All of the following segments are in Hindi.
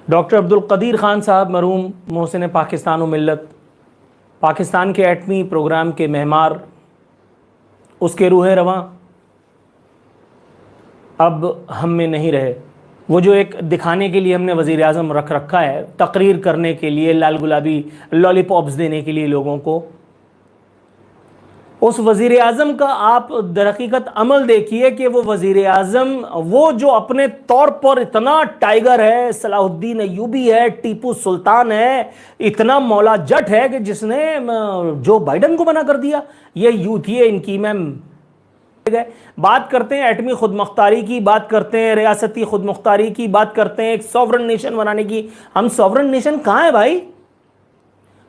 डॉक्टर अब्दुल कदीर ख़ान साहब मरहूम मोहसिन पाकिस्तान व मिल्लत, पाकिस्तान के एटमी प्रोग्राम के महमार, उसके रूह रवां अब हम में नहीं रहे। वो जो एक दिखाने के लिए हमने वज़ीर आज़म रख रखा है, तकरीर करने के लिए, लाल गुलाबी लॉलीपॉप्स देने के लिए लोगों को, उस वज़ीर आज़म का आप दरहकीकत अमल देखिए कि वो वज़ीर आज़म वो जो अपने तौर पर इतना टाइगर है, सलाहुद्दीन अय्यूबी है, टीपू सुल्तान है, इतना मौला जट है कि जिसने जो बाइडन को मना कर दिया। ये यूथ ही है इनकी। मैम बात करते हैं एटमी खुद मुख्तारी की, बात करते हैं रियासती खुद मुख्तारी की, बात करते हैं एक सॉवरन नेशन बनाने की। हम सॉवरन नेशन कहाँ है भाई?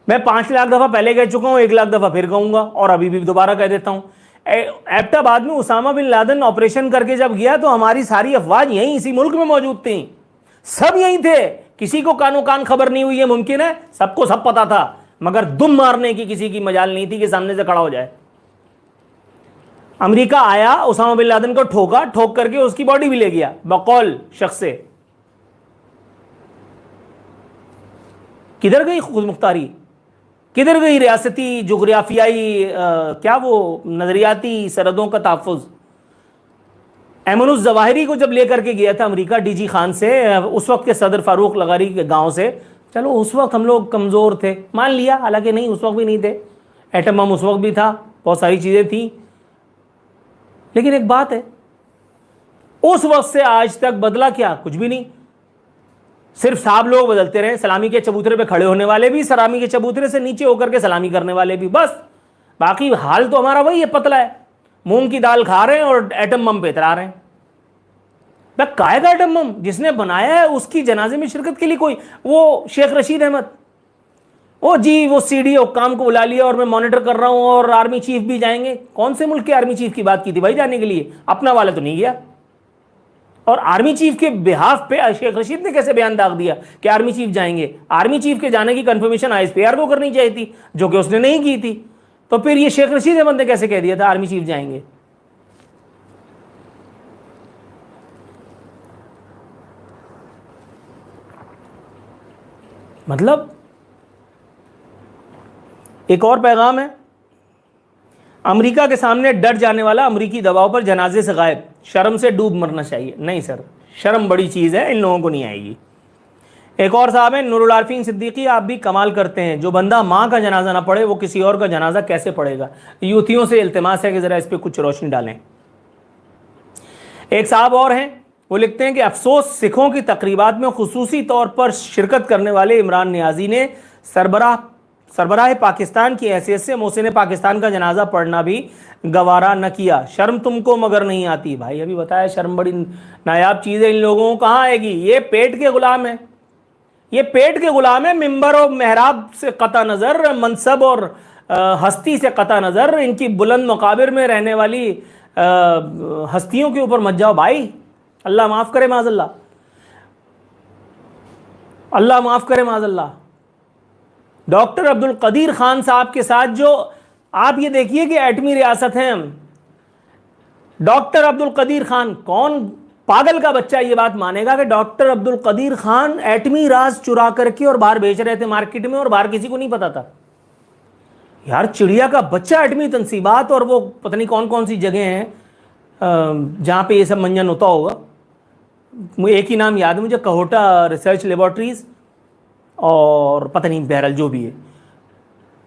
मैं 5 लाख दफ़ा पहले कह चुका हूँ, 1 लाख दफ़ा फिर कहूँगा और अभी भी दोबारा कह देता हूँ। एबटाबाद में उसामा बिन लादेन ऑपरेशन करके जब गया तो हमारी सारी अफवाज यहीं इसी मुल्क में मौजूद थी, सब यहीं थे, किसी को कानो कान खबर नहीं हुई। है मुमकिन है? सबको सब पता था, मगर दुम मारने की किसी की मजाल नहीं थी कि सामने से खड़ा हो जाए। अमेरिका आया, उसामा बिन लादेन को ठोका, ठोक करके उसकी बॉडी भी ले गया बकौल शख्स से। किधर गई खुद मुख्तारी? किधर गई रियासती जोग्राफियाई क्या वो नजरियाती सरहदों का तहफ़्फ़ुज़? ऐमनुज़ ज़वाहिरी को जब लेकर के गया था अमेरिका डीजी खान से, उस वक्त के सदर फारूक लगारी के गांव से, चलो उस वक्त हम लोग कमज़ोर थे, मान लिया, हालांकि नहीं, उस वक्त भी नहीं थे, एटम बम उस वक्त भी था, बहुत सारी चीज़ें थी। लेकिन एक बात है, उस वक्त से आज तक बदला क्या? कुछ भी नहीं। सिर्फ साहब लोग बदलते रहे, सलामी के चबूतरे पे खड़े होने वाले भी, सलामी के चबूतरे से नीचे होकर के सलामी करने वाले भी, बस। बाकी हाल तो हमारा वही है, पतला है, मूंग की दाल खा रहे हैं और एटम बम पे इतरा रहे हैं। भाई काय का एटम बम? जिसने बनाया है उसकी जनाजे में शिरकत के लिए कोई, वो शेख रशीद अहमद, ओ जी वो सीडी हुक्काम को बुला लिया और मैं मॉनिटर कर रहा हूं और आर्मी चीफ भी जाएंगे। कौन से मुल्क के आर्मी चीफ की बात की थी भाई जाने के लिए? अपना वाला तो नहीं गया। और आर्मी चीफ के बिहाफ पे शेख रशीद ने कैसे बयान दाग दिया कि आर्मी चीफ जाएंगे? आर्मी चीफ के जाने की कंफर्मेशन आईएसपीआर को करनी चाहिए थी, जो कि उसने नहीं की थी। तो फिर ये शेख रशीद अहमद ने कैसे कह दिया था आर्मी चीफ जाएंगे? मतलब एक और पैगाम है, अमेरिका के सामने डर जाने वाला अमेरिकी दबाव पर जनाजे से गायब, शर्म से डूब मरना चाहिए। नहीं सर, शर्म बड़ी चीज़ है, इन लोगों को नहीं आएगी। एक और साहब है नूरुल आरफीन सिद्दीकी, आप भी कमाल करते हैं, जो बंदा माँ का जनाजा ना पढ़े वो किसी और का जनाजा कैसे पढ़ेगा? यूथियों से इल्तिमास है कि ज़रा इस पर कुछ रोशनी डालें। एक साहब और हैं, वो लिखते हैं कि अफसोस सिखों की तकरीबात में खुसूसी तौर पर शिरकत करने वाले इमरान नियाज़ी ने सरबराह पाकिस्तान की हैसियत से मोहसिन पाकिस्तान का जनाजा पढ़ना भी गवारा न किया। शर्म तुमको मगर नहीं आती। भाई अभी बताया, शर्म बड़ी नायाब चीज़ है, इन लोगों को कहाँ आएगी? ये पेट के गुलाम है, ये पेट के गुलाम है। मिंबर और मेहराब से कता नज़र, मनसब और हस्ती से कता नज़र, इनकी बुलंद मकाबिर में रहने वाली हस्तियों के ऊपर मत जाओ भाई। अल्लाह माफ़ करे माज़ल्लाह, अल्लाह माफ़ करे माज़ल्लाह। डॉक्टर अब्दुल कदीर खान साहब के साथ जो, आप ये देखिए कि एटमी रियासत हैं हम, डॉक्टर अब्दुल कदीर खान, कौन पागल का बच्चा ये बात मानेगा कि डॉक्टर अब्दुल कदीर खान एटमी राज चुरा करके और बाहर बेच रहे थे मार्केट में और बाहर किसी को नहीं पता था? यार चिड़िया का बच्चा एटमी तनसीबात, और वो पता नहीं कौन कौन सी जगह हैं जहाँ पे ये सब मंजन होता होगा। एक ही नाम याद है मुझे, कहोटा रिसर्च लेबॉर्ट्रीज़, और पता नहीं बहरहाल जो भी है।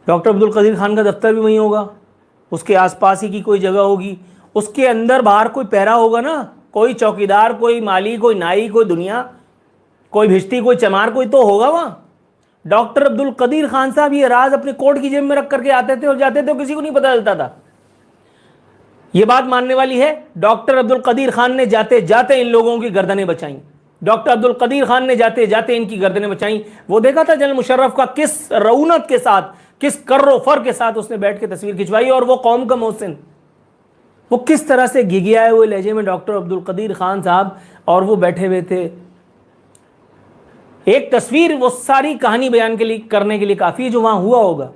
डॉक्टर अब्दुल कदीर खान का दफ्तर भी वहीं होगा, उसके आसपास ही की कोई जगह होगी, उसके अंदर बाहर कोई पहरा होगा ना, कोई चौकीदार, कोई माली, कोई नाई, कोई दुनिया, कोई भिश्ती, कोई चमार, कोई तो होगा वहाँ। डॉक्टर अब्दुल कदीर खान साहब ये राज अपने कोट की जेब में रख करके आते थे और जाते थे, किसी को नहीं पता चलता था। ये बात मानने वाली है, डॉक्टर अब्दुल कदीर खान ने जाते जाते इन लोगों की गर्दनें बचाई। डॉक्टर अब्दुल कदीर खान ने जाते जाते इनकी गर्दनें बचाई। वो देखा था जनरल मुशर्रफ का किस रऊनत के साथ, किस कर्रो फर के साथ उसने बैठ के तस्वीर खिंचवाई, और वो कौम का मोहसिन, वो किस तरह से घिघियाए हुए लहजे में डॉक्टर अब्दुल कदीर खान साहब और वो बैठे हुए थे। एक तस्वीर वो सारी कहानी बयान के लिए करने के लिए काफ़ी है जो वहाँ हुआ होगा।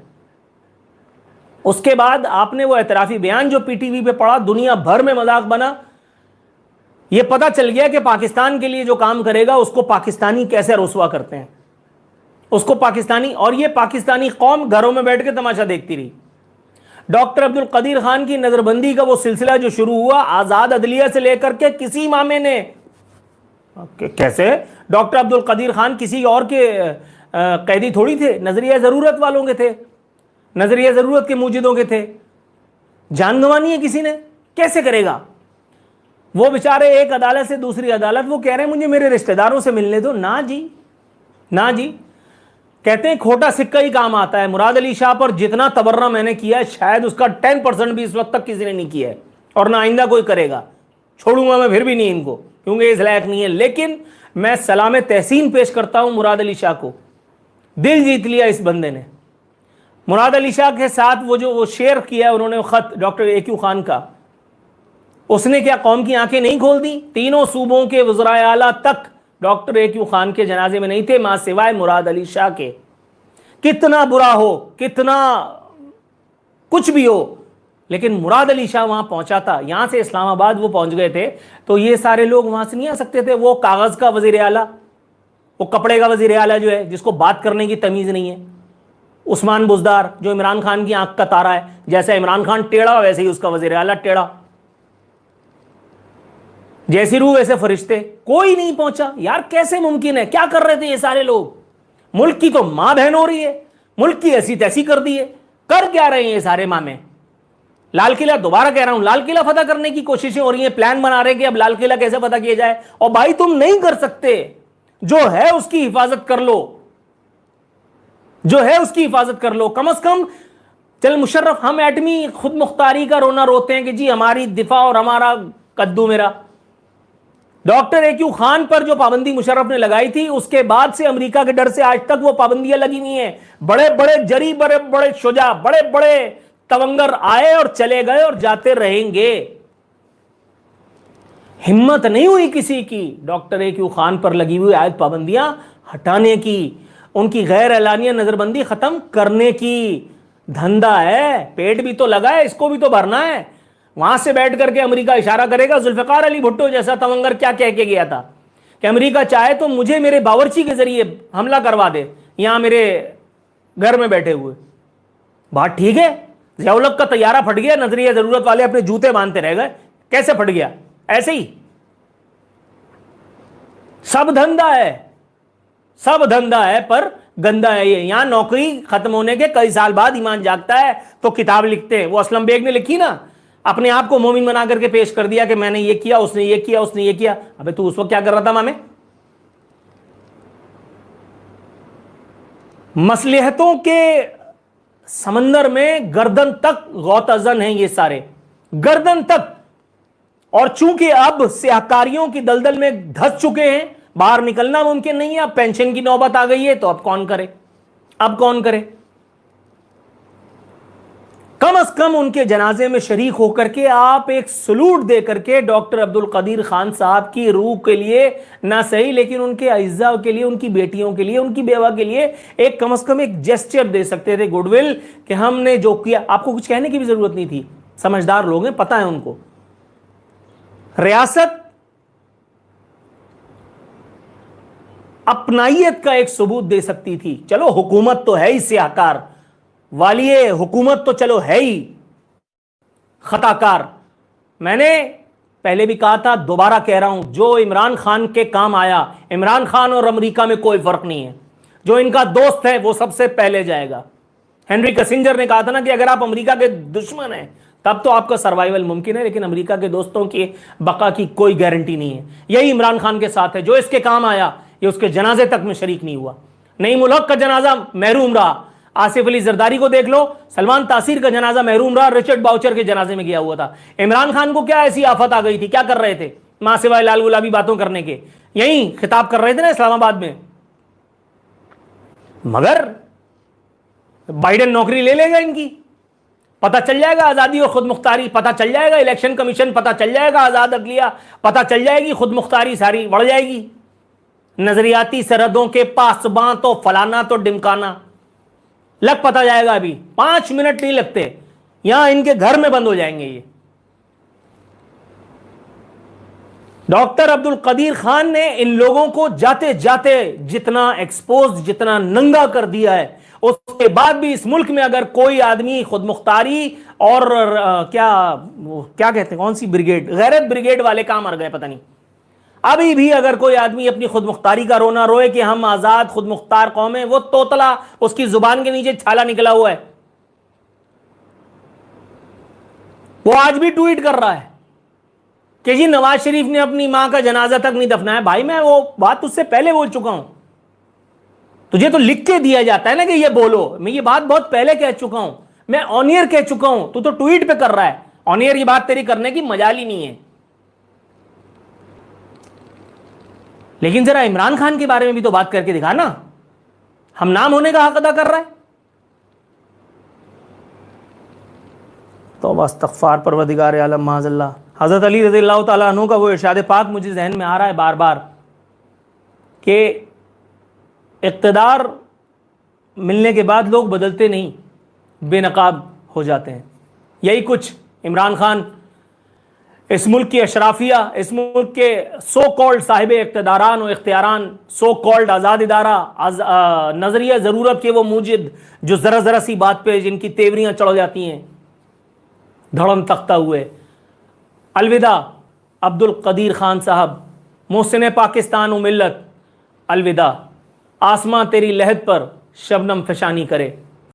उसके बाद आपने वो एतराफ़ी बयान जो पीटीवी पे पढ़ा, दुनिया भर में मजाक बना, ये पता चल गया कि पाकिस्तान के लिए जो काम करेगा उसको पाकिस्तानी कैसे रुसवा करते हैं, उसको पाकिस्तानी, और ये पाकिस्तानी कौम घरों में बैठ के तमाशा देखती रही। डॉक्टर अब्दुल कदीर खान की नजरबंदी का वो सिलसिला जो शुरू हुआ आजाद अदलिया से लेकर के किसी मामे ने, कैसे डॉक्टर अब्दुल कदीर खान किसी और के कैदी थोड़ी थे, नजरिया जरूरत वालों के थे, नजरिया जरूरत के मुजिदों के थे। जान गंवानी है किसी ने, कैसे करेगा वो बेचारे, एक अदालत से दूसरी अदालत, वो कह रहे हैं मुझे मेरे रिश्तेदारों से मिलने दो। ना जी, ना जी। कहते हैं खोटा सिक्का ही काम आता है। मुराद अली शाह पर जितना तबर्रा मैंने किया है शायद उसका 10% भी इस वक्त तक किसी ने नहीं किया है, और ना आइंदा कोई करेगा। छोड़ूंगा मैं फिर भी नहीं इनको, क्योंकि इस लायक नहीं है। लेकिन मैं सलाम तहसीन पेश करता हूं मुराद अली शाह को, दिल जीत लिया इस बंदे ने। मुराद अली शाह के साथ वो शेयर किया उन्होंने खत डॉक्टर AQ खान का, उसने क्या कौम की आंखें नहीं खोल दी? तीनों सूबों के वज़राए आला तक डॉक्टर AQ खान के जनाजे में नहीं थे, मां सिवाय मुराद अली शाह के। कितना बुरा हो, कितना कुछ भी हो, लेकिन मुराद अली शाह वहां पहुंचा था। यहां से इस्लामाबाद वो पहुंच गए थे, तो ये सारे लोग वहां से नहीं आ सकते थे। वो कागज का वजीर आला, वो कपड़े का वजीर आला जो है, जिसको बात करने की तमीज नहीं है, उस्मान बुजदार, जो इमरान खान की आंख का तारा है, जैसे इमरान खान टेढ़ा वैसे ही उसका वजीर आला टेढ़ा, जैसी रूह वैसे फरिश्ते। कोई नहीं पहुंचा यार, कैसे मुमकिन है? क्या कर रहे थे ये सारे लोग? मुल्क की तो मां बहन हो रही है, मुल्क की ऐसी तैसी कर दी है। कर क्या रहे हैं ये सारे मामे? लाल किला, दोबारा कह रहा हूं, लाल किला फतह करने की कोशिशें हो रही हैं, प्लान बना रहे हैं कि अब लाल किला कैसे फतह किया जाए। और भाई तुम नहीं कर सकते, जो है उसकी हिफाजत कर लो, जो है उसकी हिफाजत कर लो कम से कम। चल मुशर्रफ, हम एटमी खुद मुख्तारी का रोना रोते हैं कि जी हमारी दिफा और हमारा कद्दू मेरा। डॉक्टर AQ खान पर जो पाबंदी मुशर्रफ ने लगाई थी, उसके बाद से अमेरिका के डर से आज तक वो पाबंदियां लगी हुई हैं। बड़े बड़े जरी, बड़े बड़े शुजा, बड़े बड़े तवंगर आए और चले गए और जाते रहेंगे। हिम्मत नहीं हुई किसी की डॉक्टर AQ खान पर लगी हुई आज पाबंदियां हटाने की, उनकी गैर एलानिया नजरबंदी खत्म करने की। धंधा है, पेट भी तो लगा है, इसको भी तो भरना है। वहां से बैठ करके अमेरिका इशारा करेगा। जुल्फिकार अली भुट्टो जैसा तवंगर क्या कह के गया था कि अमेरिका चाहे तो मुझे मेरे बावर्ची के जरिए हमला करवा दे, यहां मेरे घर में बैठे हुए। बात ठीक है, ज़ियाउल-हक का तैयारा फट गया, नजरिया जरूरत वाले अपने जूते बांधते रह गए। कैसे फट गया? ऐसे ही। सब धंधा है, सब धंधा है, पर गंदा है ये। यहां नौकरी खत्म होने के कई साल बाद ईमान जागता है तो किताब लिखते हैं। वो असलम बेग ने लिखी ना, अपने आप को मोमिन बना करके पेश कर दिया कि मैंने ये किया, उसने ये किया, उसने ये किया। अबे तू उस वक्त क्या कर रहा था मामे? मसलहतों के समंदर में गर्दन तक गौतजन हैं ये सारे, गर्दन तक। और चूंकि अब सहकारियों की दलदल में धंस चुके हैं, बाहर निकलना मुमकिन नहीं है। अब पेंशन की नौबत आ गई है, तो अब कौन करे? अब कौन करे? कम से कम उनके जनाजे में शरीक होकर के आप एक सलूट दे करके डॉक्टर अब्दुल कदीर खान साहब की रूह के लिए ना सही, लेकिन उनके अज्जा के लिए, उनकी बेटियों के लिए, उनकी बेवा के लिए एक कम से कम एक जेस्चर दे सकते थे, गुडविल, कि हमने जो किया। आपको कुछ कहने की भी जरूरत नहीं थी, समझदार लोग हैं, पता है उनको। रियासत अपनाइयत का एक सबूत दे सकती थी। चलो हुकूमत तो है ही सियाकार, वालिए हुकूमत तो चलो है ही खताकार। मैंने पहले भी कहा था, दोबारा कह रहा हूं, जो इमरान खान के काम आया, इमरान खान और अमेरिका में कोई फर्क नहीं है। जो इनका दोस्त है वो सबसे पहले जाएगा। हेनरी किसिंजर ने कहा था ना कि अगर आप अमेरिका के दुश्मन हैं तब तो आपका सर्वाइवल मुमकिन है, लेकिन अमेरिका के दोस्तों की बका की कोई गारंटी नहीं है। यही इमरान खान के साथ है। जो इसके काम आया ये उसके जनाजे तक में शरीक नहीं हुआ। नईम-उल-हक का जनाजा महरूम रहा, आसिफ अली जरदारी को देख लो, सलमान तासीर का जनाजा महरूम रहा, रिचर्ड बाउचर के जनाजे में गया हुआ था। इमरान खान को क्या ऐसी आफत आ गई थी? क्या कर रहे थे? मां सिवाय लाल गुलाबी बातों करने के यही खिताब कर रहे थे ना इस्लामाबाद में। मगर बाइडेन नौकरी ले लेगा इनकी, पता चल जाएगा आजादी और खुद मुख्तारी, पता चल जाएगा इलेक्शन कमीशन, पता चल जाएगा आजाद अदलिया, पता चल जाएगी खुद मुख्तारी सारी बढ़ जाएगी। नजरियाती सरहदों के पासबां तो फलाना तो डिमकाना लग पता जाएगा। अभी 5 मिनट नहीं लगते, यहां इनके घर में बंद हो जाएंगे ये। डॉक्टर अब्दुल कदीर खान ने इन लोगों को जाते जाते जितना एक्सपोज, जितना नंगा कर दिया है, उसके बाद भी इस मुल्क में अगर कोई आदमी खुद मुख्तारी और क्या कहते हैं, कौन सी ब्रिगेड, गैरत ब्रिगेड वाले कहां मर गए पता नहीं, अभी भी अगर कोई आदमी अपनी खुद मुख्तारी का रोना रोए कि हम आजाद खुद मुख्तार कौम है, वो तोतला उसकी जुबान के नीचे छाला निकला हुआ है, वो आज भी ट्वीट कर रहा है कि जी नवाज शरीफ ने अपनी मां का जनाजा तक नहीं दफनाया। भाई मैं वो बात तुझसे पहले बोल चुका हूं, तुझे तो लिख के दिया जाता है ना कि ये बोलो, मैं ये बात बहुत पहले कह चुका हूं, मैं ऑन एयर कह चुका हूं, तू तो ट्वीट पे कर रहा है, ऑन एयर ये बात तेरी करने की मजाल ही नहीं है। लेकिन जरा इमरान खान के बारे में भी तो बात करके दिखा ना, हम नाम होने का हक अदा कर रहा है। तौबा इस्तग़फ़ार परवरदिगार आलम माज़अल्लाह। हज़रत अली रज़ियल्लाहु ताला अन्हु का वो इरशाद पाक मुझे जहन में आ रहा है बार बार कि इक़्तिदार मिलने के बाद लोग बदलते नहीं, बेनकाब हो जाते हैं। यही कुछ इमरान खान इस मुल्क की अशराफिया, इस मुल्क के सो कॉल्ड साहिब इक़्तिदारान और इख्तियारान, सो कॉल्ड आज़ाद इदारा, नज़रिया ज़रूरत के वो मूजिद जो ज़रा ज़रा सी बात पे जिनकी तेवरियाँ चढ़ जाती हैं धड़म तख्ता हुए। अलविदा अब्दुल कदीर खान साहब, मोहसिन पाकिस्तान व मिल्लत, अलविदा। आसमां तेरी लहद पर शबनम फशानी करे।